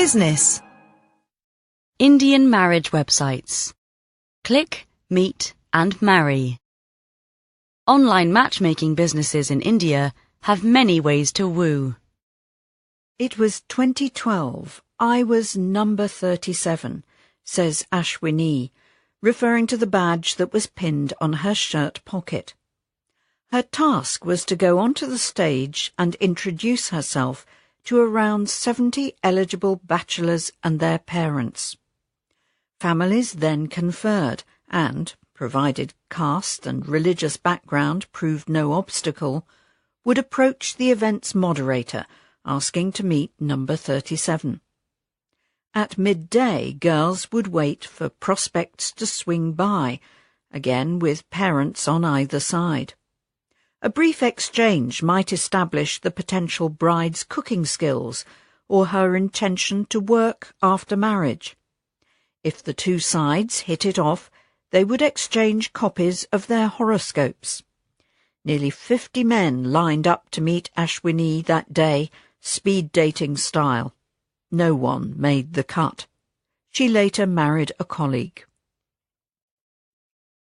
business. Indian marriage websites. Click, meet and marry. Online matchmaking businesses in India have many ways to woo. It was 2012. I was number 37, says Ashwini, referring to the badge that was pinned on her shirt pocket. Her task was to go onto the stage and introduce herself to around 70 eligible bachelors and their parents. Families then conferred and, provided caste and religious background proved no obstacle, would approach the event's moderator, asking to meet number 37. At midday, girls would wait for prospects to swing by, again with parents on either side. A brief exchange might establish the potential bride's cooking skills or her intention to work after marriage. If the two sides hit it off, they would exchange copies of their horoscopes. Nearly 50 men lined up to meet Ashwini that day, speed dating style. No one made the cut. She later married a colleague.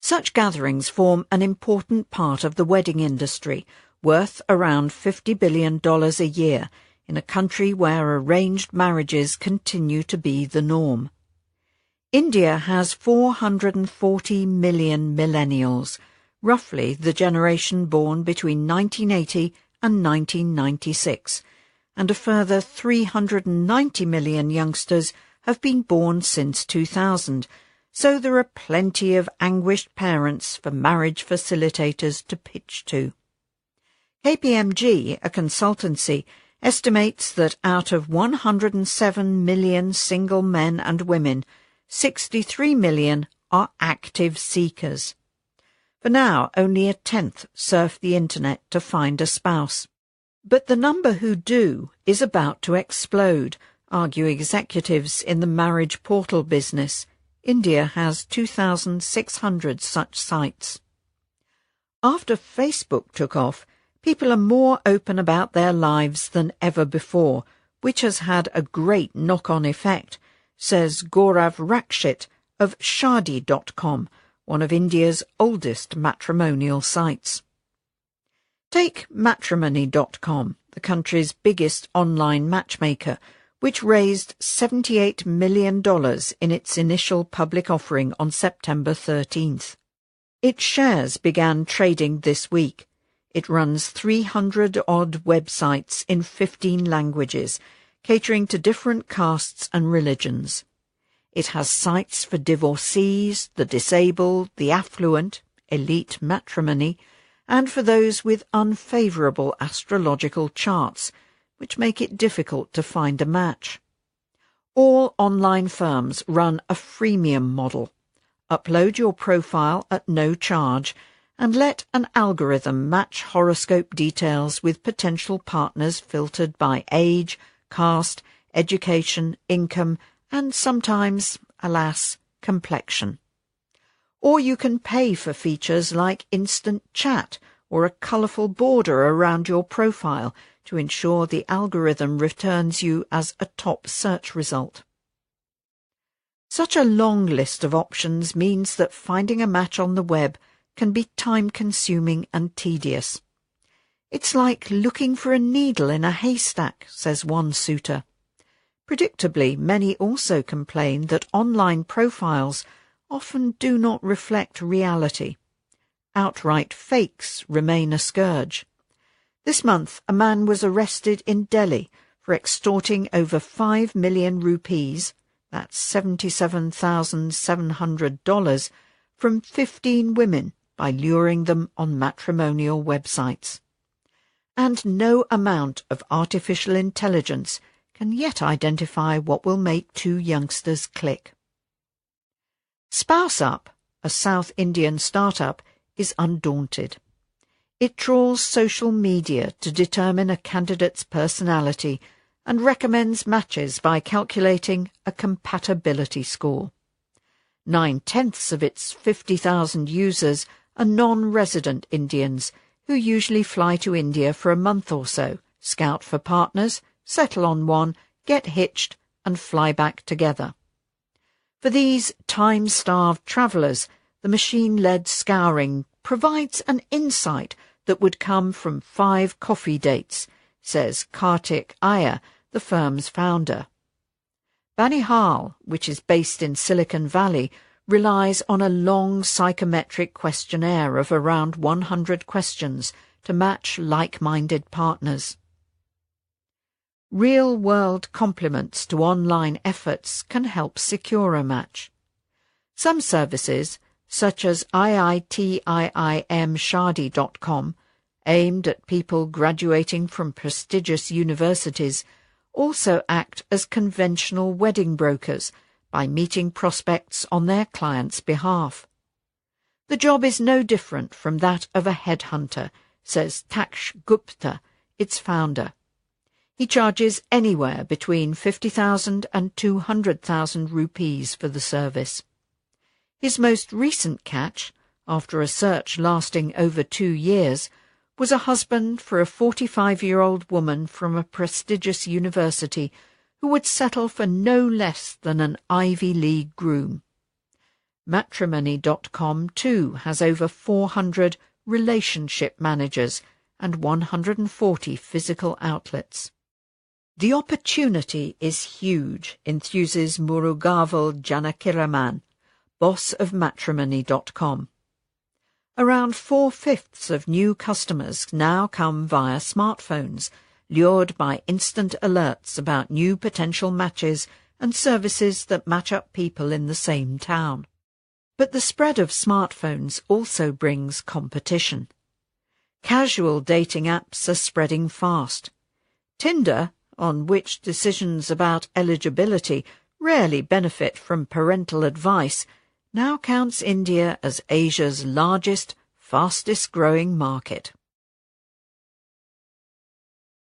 Such gatherings form an important part of the wedding industry, worth around $50 billion a year, in a country where arranged marriages continue to be the norm. India has 440 million millennials, roughly the generation born between 1980 and 1996, and a further 390 million youngsters have been born since 2000, so there are plenty of anguished parents for marriage facilitators to pitch to. KPMG, a consultancy, estimates that out of 107 million single men and women, 63 million are active seekers. For now, only a tenth surf the internet to find a spouse. But the number who do is about to explode, argue executives in the marriage portal business. India has 2,600 such sites. After Facebook took off, people are more open about their lives than ever before, which has had a great knock-on effect, says Gaurav Rakshit of Shaadi.com, one of India's oldest matrimonial sites. Take Matrimony.com, the country's biggest online matchmaker, which raised $78 million in its initial public offering on September 13th. Its shares began trading this week. It runs 300-odd websites in 15 languages, catering to different castes and religions. It has sites for divorcees, the disabled, the affluent, elite matrimony, and for those with unfavourable astrological charts, which make it difficult to find a match. All online firms run a freemium model. Upload your profile at no charge and let an algorithm match horoscope details with potential partners filtered by age, caste, education, income, and sometimes, alas, complexion. Or you can pay for features like instant chat or a colourful border around your profile to ensure the algorithm returns you as a top search result. Such a long list of options means that finding a match on the web can be time-consuming and tedious. It's like looking for a needle in a haystack, says one suitor. Predictably, many also complain that online profiles often do not reflect reality. Outright fakes remain a scourge. This month, a man was arrested in Delhi for extorting over 5 million rupees, that's $77,700, from 15 women by luring them on matrimonial websites. And no amount of artificial intelligence can yet identify what will make two youngsters click. SpouseUp, a South Indian startup, is undaunted. It trawls social media to determine a candidate's personality and recommends matches by calculating a compatibility score. 9/10 of its 50,000 users are non-resident Indians who usually fly to India for a month or so, scout for partners, settle on one, get hitched, and fly back together. For these time-starved travellers, the machine-led scouring provides an insight that would come from 5 coffee dates, says Kartik Iyer, the firm's founder. Banihal, which is based in Silicon Valley, relies on a long psychometric questionnaire of around 100 questions to match like-minded partners. Real-world complements to online efforts can help secure a match. Some services, such as IITIIMShadi.com, aimed at people graduating from prestigious universities, also act as conventional wedding brokers by meeting prospects on their clients' behalf. The job is no different from that of a headhunter, says Taksh Gupta, its founder. He charges anywhere between 50,000 and 200,000 rupees for the service. His most recent catch, after a search lasting over 2 years, was a husband for a 45-year-old woman from a prestigious university who would settle for no less than an Ivy League groom. Matrimony.com too has over 400 relationship managers and 140 physical outlets. The opportunity is huge, enthuses Murugavel Janakiraman, boss of Matrimony.com. Around 4/5 of new customers now come via smartphones, lured by instant alerts about new potential matches and services that match up people in the same town. But the spread of smartphones also brings competition. Casual dating apps are spreading fast. Tinder, on which decisions about eligibility rarely benefit from parental advice, now counts India as Asia's largest, fastest-growing market.